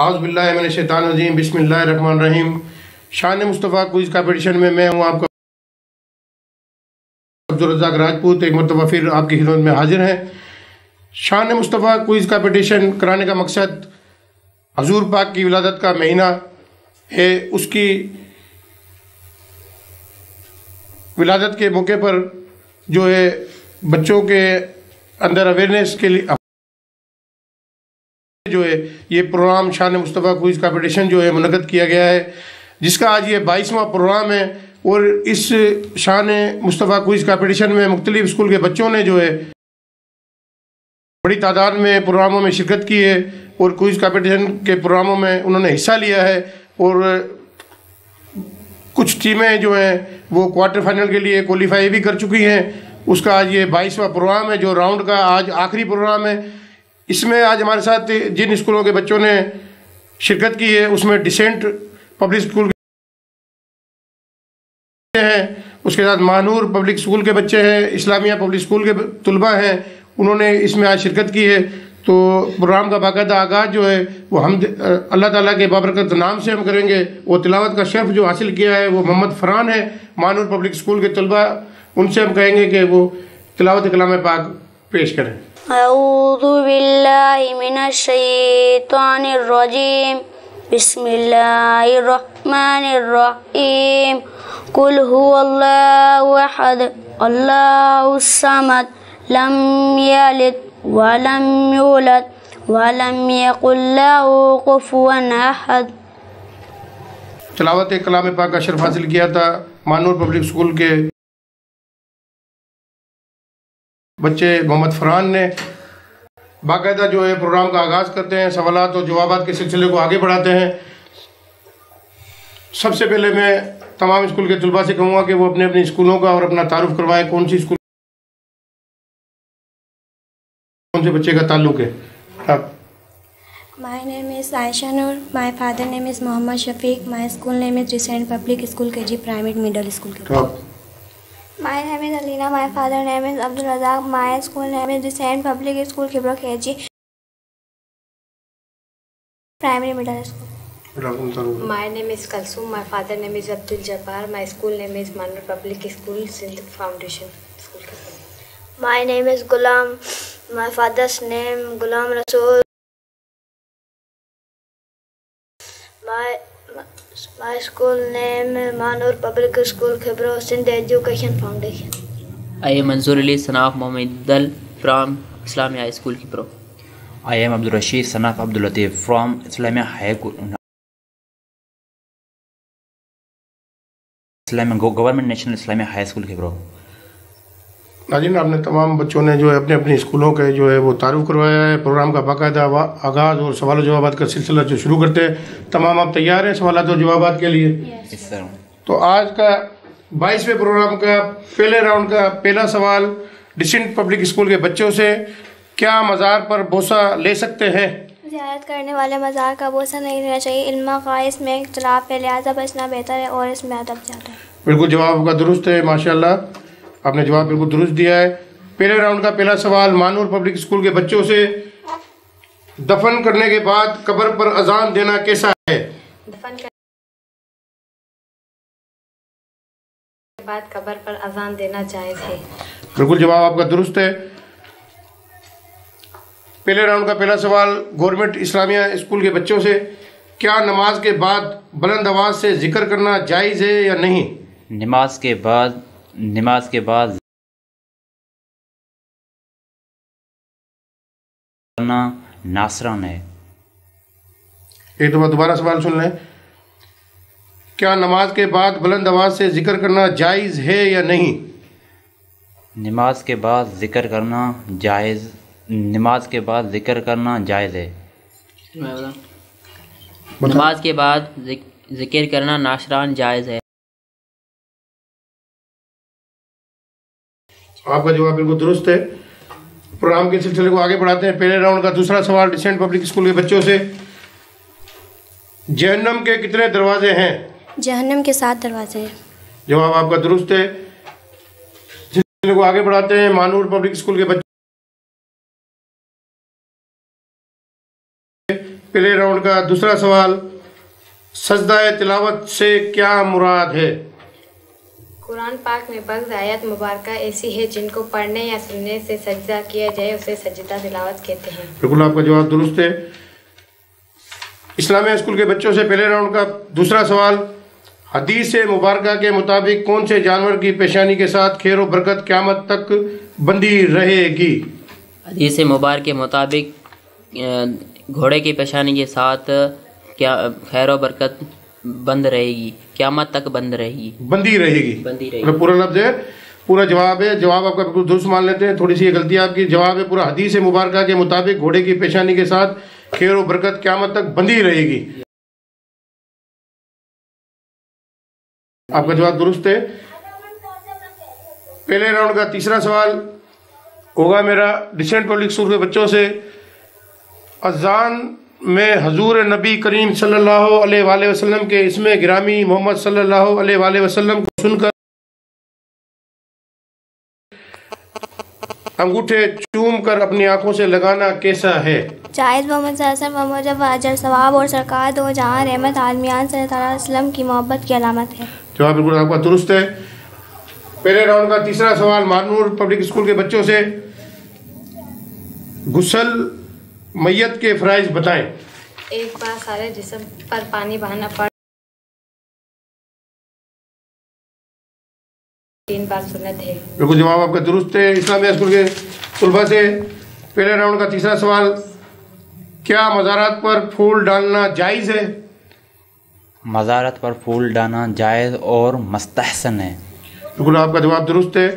औज़ुबिल्लाहिमिनश्शैतानिर्रजीम बिस्मिल्लाहिर्रहमानिर्रहीम। शान Mustafa quiz competition में मैं हूँ आपका अब्दुल रज़्ज़ाक राजपूत एक मरतबा फिर आपकी खिदमत में हाजिर हैं। शान मुस्तफ़ा क्विज़ कॉम्पिटिशन कराने का मकसद हजूर पाक की विलादत का महीना है, उसकी विलादत के मौके पर जो है बच्चों के अंदर अवेयरनेस के लिए जो है ये प्रोग्राम शान मुस्तफ़ा क्विज़ कॉम्पिटिशन जो है मुनक़्क़द किया गया है, जिसका आज ये 22वां प्रोग्राम है। और इस शान मुस्तफ़ा क्विज़ कॉम्पिटिशन में मुख्तलिफ स्कूल के बच्चों ने जो है बड़ी तादाद में प्रोग्रामों में शिरकत की है और क्विज़ कॉम्पिटिशन के प्रोग्रामों में उन्होंने हिस्सा लिया है। और कुछ टीमें जो हैं वो क्वार्टर फाइनल के लिए क्वालिफाई भी कर चुकी हैं। उसका आज ये 22वां प्रोग्राम है जो राउंड का आज आखिरी प्रोग्राम है। इसमें आज हमारे साथ जिन स्कूलों के बच्चों ने शिरकत की है उसमें डिसेंट पब्लिक स्कूल के हैं, उसके साथ मानूर पब्लिक स्कूल के बच्चे हैं, इस्लामिया पब्लिक स्कूल के तलबा हैं, उन्होंने इसमें आज शिरकत की है। तो प्रोग्राम का बाकायदा आगाज़ जो है वो हम अल्लाह ताला के बाबरकत नाम से हम करेंगे। वो तिलावत का शर्फ जो हासिल किया है वो मोहम्मद फ़रहान है, मानूर पब्लिक स्कूल के तलबा, उनसे हम कहेंगे कि वो तिलावत कलाम पाक पेश करें। अऊज़ु बिल्लाहि मिनश शैतानिर रजीम, बिस्मिल्लाहिर रहमानिर रहीम। कुल हुवल्लाहु अहद, अल्लाहुस समद, लम यलिद वलम यूलद वलम यकुल लहू कुफुवन अहद। तिलावत कलाम पाक का शर्फ हासिल किया था मानूर पब्लिक स्कूल के बच्चे मोहम्मद फ़रहान ने। बाकायदा जो है प्रोग्राम का आगाज़ करते हैं, सवालात और जवाबात के सिलसिले को आगे बढ़ाते हैं। सबसे पहले मैं तमाम स्कूल के तलबा से कहूँगा कि वो अपने अपने स्कूलों का और अपना तारुफ करवाएं, कौन सी स्कूल कौन से बच्चे का ताल्लुक़ है। आप My name is Aisha Noor. My father name is Mohammad Shafiq. My school name is Descent Public School KG Primate Middle School. My name is Alina. My father name is Abdul Razak. My school name is Descent Public School Kibra KG Primary Middle School. My name is Kalsum. My father name is Abdul Jabbar. My school name is Manur Public School Sindh Foundation School. My name is Gulam. My father's name Gulam Rasool. My school name Manur Public School Khibro Sindh Education Foundation. I am Manzoor Ali son of Mohammed Dal from Islamia High School Khibro. I am Abdul Rashid son of Abdul Latif from Islamia Government National Islamia High School Khibro. नाज़रीन, आपने तमाम बच्चों ने जो है अपने अपने स्कूलों के जो है वो तारुफ करवाया है। प्रोग्राम का बाकायदा आगाज़ और सवाल जवाबात का सिलसिला जो शुरू करते हैं। तमाम आप तैयार हैं सवाल और जवाबात के लिए? Yes, sir. तो आज का 22वें प्रोग्राम का पहले राउंड का पहला सवाल डिसेंट पब्लिक स्कूल के बच्चों से, क्या मज़ार पर बोसा ले सकते हैं? ज़ियारत करने वाले मज़ार का बोसा नहीं लेना चाहिए। इल्मा क़ाइस में इख्तिलाफ है, लिहाजा बचना बेहतर है और इसमें अदब ज़्यादा है। बिल्कुल जवाब आपका दुरुस्त है, माशाल्लाह आपने जवाब बिल्कुल दुरुस्त दिया है। पहले राउंड का पहला सवाल मानूर पब्लिक स्कूल के बच्चों से, दफन करने के बाद कब्र पर अजान देना कैसा है? दफन के बाद कब्र पर अजान देना जायज़ है। बिल्कुल जवाब आपका दुरुस्त है। पहले राउंड का पहला सवाल गवर्नमेंट इस्लामिया स्कूल के बच्चों से, क्या नमाज के बाद बुलंद आवाज़ से जिक्र करना जायज़ है या नहीं? नमाज के बाद नासरान है। एक दफा दोबारा सवाल सुन लें, क्या नमाज के बाद बुलंद आवाज़ से जिक्र करना जायज़ है या नहीं? नमाज के बाद जिक्र करना जायज़ है। नमाज के बाद जिक्र करना नाशरान जायज़ है। आपका जवाब बिल्कुल दुरुस्त है। प्रोग्राम के सिलसिले को आगे बढ़ाते हैं। पहले राउंड का दूसरा सवाल डिसेंट पब्लिक स्कूल के बच्चों से, जहन्नम के कितने दरवाजे हैं? जहन्नम के 7 दरवाजे हैं। जवाब आपका दुरुस्त है। सिलसिले को आगे बढ़ाते हैं। मानूर पब्लिक स्कूल के बच्चे पहले राउंड का दूसरा सवाल, सजदा तिलावत से क्या मुराद है? कुरान पाक में बग़्ज़ आयत मुबारक ऐसी है जिनको पढ़ने या सुनने से सजदा किया जाए उसे सजदा तिलावत कहते हैं। बिल्कुल आपका जवाब दुरुस्त है। इस्लामिया स्कूल के बच्चों से पहले राउंड का दूसरा सवाल, हदीस मुबारक के मुताबिक कौन से जानवर की पेशानी के साथ खैर व बरकत क़यामत तक बंधी रहेगी? हदीस मुबारक के मुताबिक घोड़े की पेशानी के साथ क्या खैर व बरकत बंद रहेगी, क़यामत तक बंद रहेगी, बंदी रहेगी। मतलब पूरा लफ्ज है, पूरा जवाब है। जवाब आपका बिल्कुल दुरुस्त मान लेते हैं, थोड़ी सी ये गलती आपकी। जवाब है पूरा हदीस मुबारक के मुताबिक घोड़े की पेशानी के साथ खैर व बरकत क़यामत तक बंदी रहेगी। आपका जवाब दुरुस्त है। पहले राउंड का तीसरा सवाल होगा मेरा डिसेंट पब्लिक स्कूल के बच्चों से, अज़ान में हजूर नबी करीम सल्लल्लाहु अलैहि वसल्लम के इसमें गिरामी मोहम्मद सल्लल्लाहु अलैहि वसल्लम को सुनकर अंगूठे चूम कर अपनी आंखों से लगाना कैसा है? जायज़ मोहम्मद जब अजर सवाब और सरकार दो जहाँ रहमत आलमियान सल्लल्लाहु अलैहि वसल्लम की मोहब्बत की अलामत है। जवाब बिल्कुल आपका दुरुस्त है। पहले राउंड का तीसरा सवाल मानूर पब्लिक स्कूल के बच्चों से, गुस्ल मैयत के फ़राइज़ बताएं। एक बार सारे जिस्म पर पानी बहाना पड़, 3 बार सुन्नत है। बिल्कुल जवाब आपका दुरुस्त है। इस्लामिया स्कूल के तलबा से पहले राउंड का तीसरा सवाल, क्या मज़ारात पर फूल डालना जायज़ है? मज़ारत पर फूल डालना जायज़ और मुस्तहसन है। बिल्कुल आपका जवाब दुरुस्त है।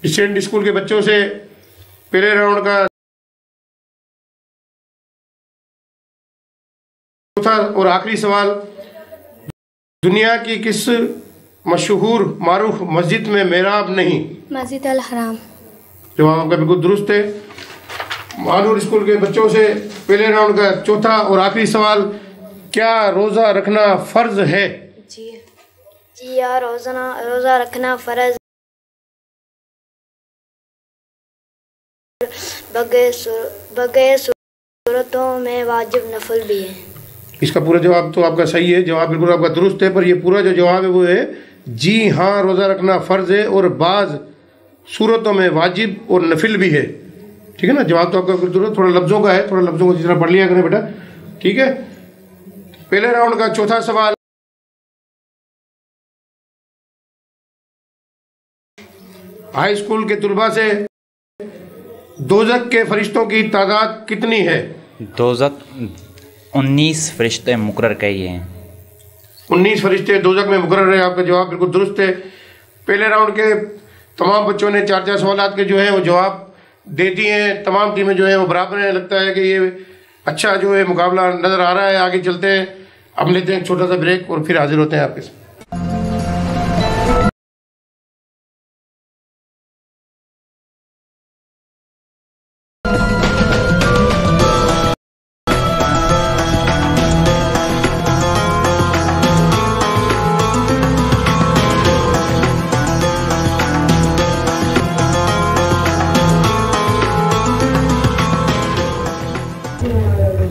डिसेंट स्कूल के बच्चों से पहले राउंड का चौथा और आखिरी सवाल, दुनिया की किस मशहूर मारूफ मस्जिद में मेहराब नहीं? मस्जिद अल हराम। जवाब आपका बिल्कुल दुरुस्त है। मानूर स्कूल के बच्चों से पहले राउंड का चौथा और आखिरी सवाल, क्या रोज़ा रखना फ़र्ज है? जी यार, रोज़ा रखना फ़र्ज, बगैर सूरतों में वाजिब नफल भी है। इसका पूरा जवाब तो आपका सही है, जवाब बिल्कुल आपका दुरुस्त है, पर ये पूरा जो जवाब है वो है जी हाँ, रोज़ा रखना फ़र्ज है और बाज़ सूरतों में वाजिब और नफिल भी है। ठीक है ना, जवाब तो आपका दुरुस्त, थोड़ा लफ्ज़ों का है, थोड़ा लफ्ज़ों को जितना पढ़ लिया करें बेटा। ठीक है, पहले राउंड का चौथा सवाल, हाई स्कूल के तलबा से, दोज़ख के फरिश्तों की तादाद कितनी है? दोज़ख 19 फरिश्ते मुकर्रर किए हैं। 19 फरिश्ते दोज़ख में मुकर्रर है। आपका जवाब बिल्कुल दुरुस्त है। पहले राउंड के तमाम बच्चों ने 4-4 सवालात के जो है वो जवाब दे दिए हैं। तमाम टीमें जो है वो बराबर हैं। लगता है कि ये अच्छा जो है मुकाबला नज़र आ रहा है। आगे चलते हैं, अब लेते हैं एक छोटा सा ब्रेक और फिर हाजिर होते हैं आपके साथ।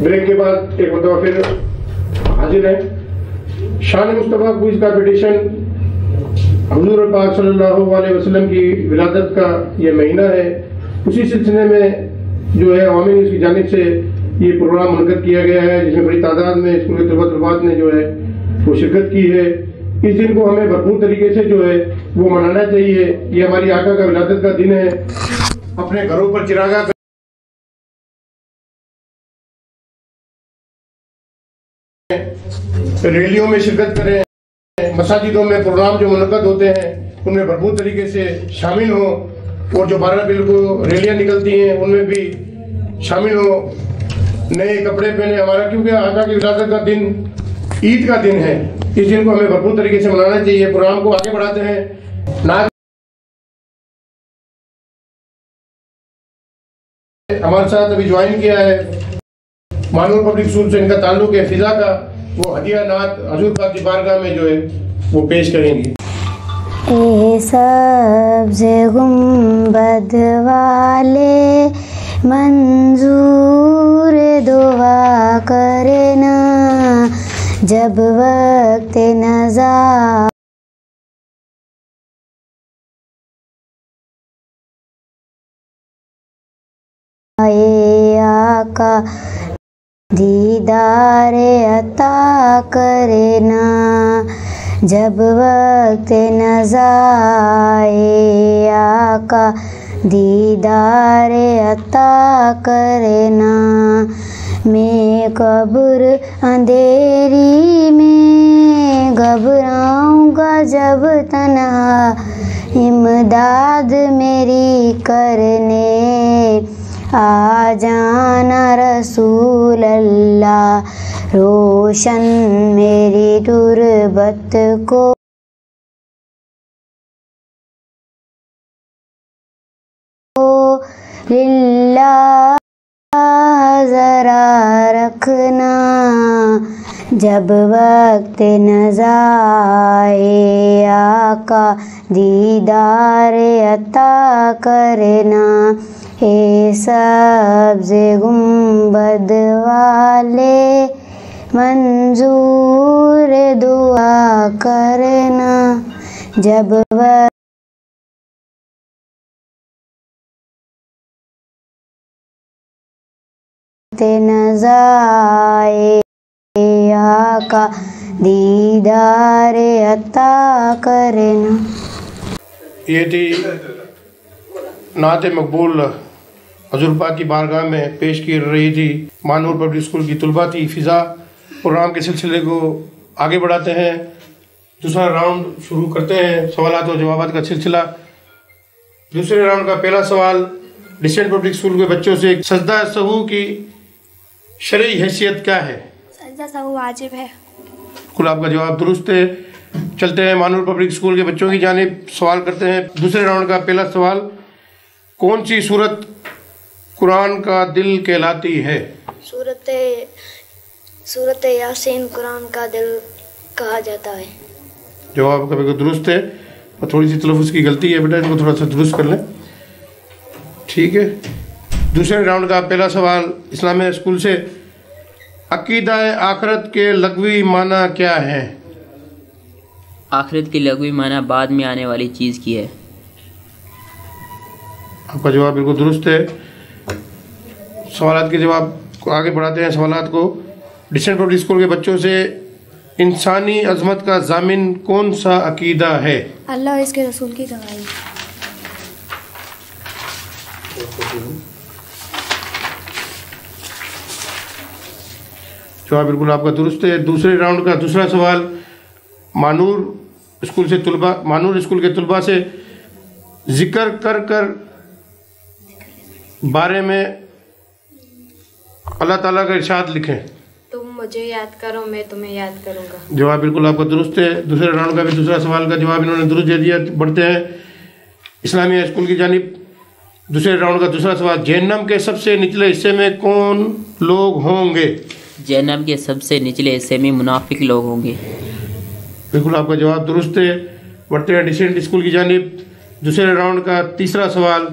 ब्रेक के बाद एक मरतबा फिर हाजिर है। शान मुस्तफ़ा क्विज़ कॉम्पिटिशन हुज़ूर पाक सल्लल्लाहु अलैहि वसल्लम की विलादत का ये महीना है। उसी सिलसिले में जो है अवामी न्यूज़ की जानिब से ये प्रोग्राम मुनक़द किया गया है, जिसमें बड़ी तादाद में स्कूल के तलबात ने जो है वो शिरकत की है। इस दिन को हमें भरपूर तरीके से जो है वो मनाना चाहिए। ये हमारी आका का विलादत का दिन है। अपने घरों पर चिरागा रैलियों में शिरकत करें, मसाजिदों में प्रोग्राम जो मुनक़द होते हैं उनमें भरपूर तरीके से शामिल हो, और जो 12 अप्रैल को रैलियाँ निकलती हैं उनमें भी शामिल हो। नए कपड़े पहने हमारा, क्योंकि आका की विलादत का दिन ईद का दिन है। इस दिन को हमें भरपूर तरीके से मनाना चाहिए। प्रोग्राम को आगे बढ़ाते हैं। ना हमारे साथ अभी ज्वाइन किया है मानूर पब्लिक स्कूल से, इनका ताल्लुक है फिजा का, वो हदिया नात हजूर पाक की बारगाह में जो है वो पेश करेंगी। ए सब्ज़ गुंबद वाले मंजूर दुआ करे ना जब वक्त नज़ा आका दीदार अता करे ना जब वक्त नज़ा आका दीदार अता करे ना। मैं कब्र अंधेरी में घबराऊंगा जब तन्हा इमदाद मेरी करने आ जाना रसूल अल्लाह रोशन मेरी तुरबत को लिल्लाह ज़रा रखना जब वक्त नज़ा आका दीदार अता करना। ए सब्ज़े गुंबद वाले मंजूर दुआ करना जब वक्त नज़ा आका दीदार अता करना। ये थी नात मकबूल हज़ूर पाक की बारगाह में पेश की रही थी। मानूर पब्लिक स्कूल की तलबा थी। फ़िज़ा प्रोग्राम के सिलसिले को आगे बढ़ाते हैं। दूसरा राउंड शुरू करते हैं, सवालात और जवाबात का सिलसिला। दूसरे राउंड का पहला सवाल डिसेंट पब्लिक स्कूल के बच्चों से, सजदा सहू की शरई हैसियत क्या है? सजदा सहू वाजिब है। बिल्कुल, आपका जवाब दुरुस्त है। चलते हैं मानूर पब्लिक स्कूल के बच्चों की जानिब सवाल करते हैं। दूसरे राउंड का पहला सवाल, कौन सी सूरत कुरान का दिल कहलाती है? सूरत यासीन कुरान का दिल कहा जाता है। जवाब का बिल्कुल दुरुस्त है, और थोड़ी सी तलफ़्फ़ुज़ की गलती है बेटा, इनको थोड़ा सा दुरुस्त कर लें। ठीक है। दूसरे राउंड का पहला सवाल इस्लामिया स्कूल से, अकीदा आखरत के लगवी माना क्या है? आखिरत की लगवी माना बाद में आने वाली चीज़ की है। आपका जवाब बिल्कुल दुरुस्त है। सवालात के जवाब को आगे बढ़ाते हैं। सवालात को डिसेंट पब्लिक स्कूल के बच्चों से, इंसानी अजमत का जामिन कौन सा अकीदा है? अल्लाह और इसके रसूल की गवाही। जवाब बिल्कुल आपका दुरुस्त है। दूसरे राउंड का दूसरा सवाल मानूर स्कूल के तलबा से, जिक्र कर कर बारे में अल्लाह ताला का इरशाद लिखें। तुम मुझे याद करो, मैं तुम्हें याद करूँगा। जवाब बिल्कुल आपका दुरुस्त है। दूसरे राउंड का भी दूसरा सवाल का जवाब इन्होंने दुरुस्त दे दिया। बढ़ते हैं इस्लामिया स्कूल की जानिब। दूसरे राउंड का दूसरा सवाल, जहन्नम के सबसे निचले हिस्से में कौन लोग होंगे? जहन्नम के सबसे निचले हिस्से में मुनाफिक लोग होंगे। बिल्कुल आपका जवाब दुरुस्त है। बढ़ते हैं डिसेंट स्कूल की जानिब। दूसरे राउंड का तीसरा सवाल,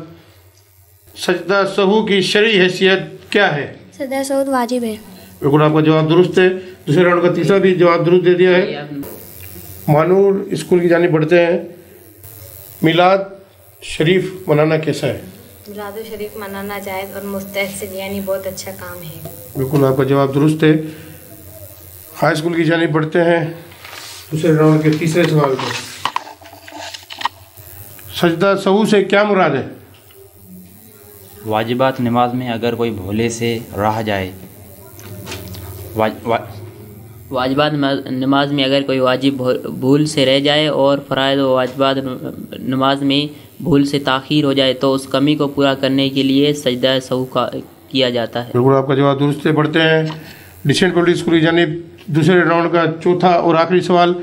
सजदा सहू की शरई हैसियत क्या है? सजदा सहू वाजिब है। बिल्कुल आपका जवाब दुरुस्त है। दूसरे राउंड का तीसरा भी जवाब दुरुस्त दे दिया है। मानूर स्कूल की जानिब बढ़ते हैं। मिलाद शरीफ मनाना कैसा है? मिलाद शरीफ मनाना जायज़ और मुस्तहसन, यानी बहुत अच्छा काम है। बिल्कुल आपका जवाब दुरुस्त है। हाई स्कूल की जानिब बढ़ते हैं। दूसरे राउंड के तीसरे सवाल पर, सजदा सहू से क्या मुराद है? वाजिबात नमाज में अगर कोई भूले से रह जाए, वाजिबात नमाज में अगर कोई वाजिब भूल से रह जाए और फ़राइज़ व वाजिबात नमाज में भूल से ताख़ीर हो जाए तो उस कमी को पूरा करने के लिए सजदा सहू का किया जाता है। बिल्कुल आपका जवाब दुरुस्त है। बढ़ते हैं डिसेंट पब्लिक स्कूल की जानिब। दूसरे राउंड का चौथा और आखिरी सवाल,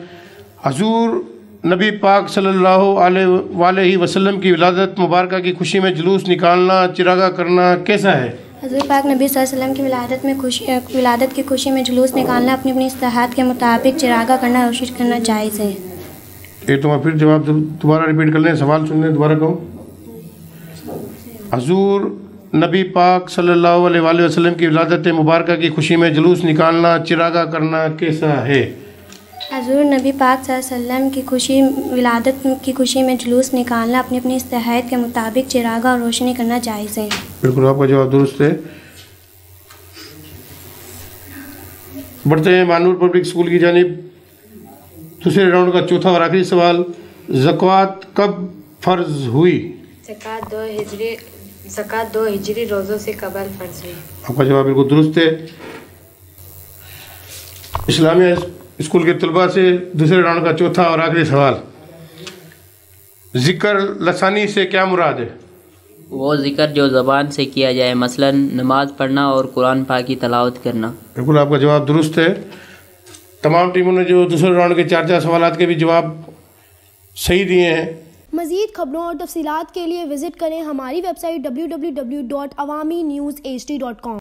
हजूर नबी पाक सल्लल्लाहु अलैहि वसल्लम की विलादत मुबारक की खुशी में जुलूस निकालना, चिरागा करना कैसा है? हजूर पाक नबी सल्लल्लाहु अलैहि वसल्लम की विलादत की खुशी में जुलूस निकालना, अपनी अपनी इस्तेहाद के मुताबिक चिरागा करना, रोशिश करना जायज़ है। एक तो मैं फिर जवाब दोबारा रिपीट कर लें, सवाल सुन लें, दोबारा कहूँ। हजूर नबी पाक सल्लल्लाहु अलैहि वसल्लम की विलादत मुबारक की खुशी में जुलूस निकालना, चिरागा करना कैसा है? हज़ूर नबी पाक सल्लल्लाहु अलैहि वसल्लम की विलादत की खुशी में जुलूस निकालना अपनी अपनी इस्तेहाद के मुताबिक चिरागा और रोशनी करना जायज़ है। बिल्कुल, आपका जवाब दुरुस्त है। बढ़ते हैं मानूर पब्लिक स्कूल की जानिब। दूसरे राउंड का चौथा और आखिरी सवाल, ज़कात कब फ़र्ज हुई? ज़कात 2 हिजरी रोज़ों से कबल फ़र्ज हुई। आपका जवाब बिल्कुल दुरुस्त है। इस्लामिया स्कूल के तलबा से दूसरे राउंड का चौथा और आखिरी सवाल, ज़िक्र लसानी से क्या मुराद है? वो ज़िक्र जो ज़बान से किया जाए, मसलन नमाज पढ़ना और कुरान पाक की तलावत करना। बिल्कुल, आपका जवाब दुरुस्त है। तमाम टीमों ने जो दूसरे राउंड के 4 सवालात के भी जवाब सही दिए हैं। मज़ीद खबरों और तफसीलात के लिए विज़िट करें हमारी वेबसाइट www.awamiNewsHD.com।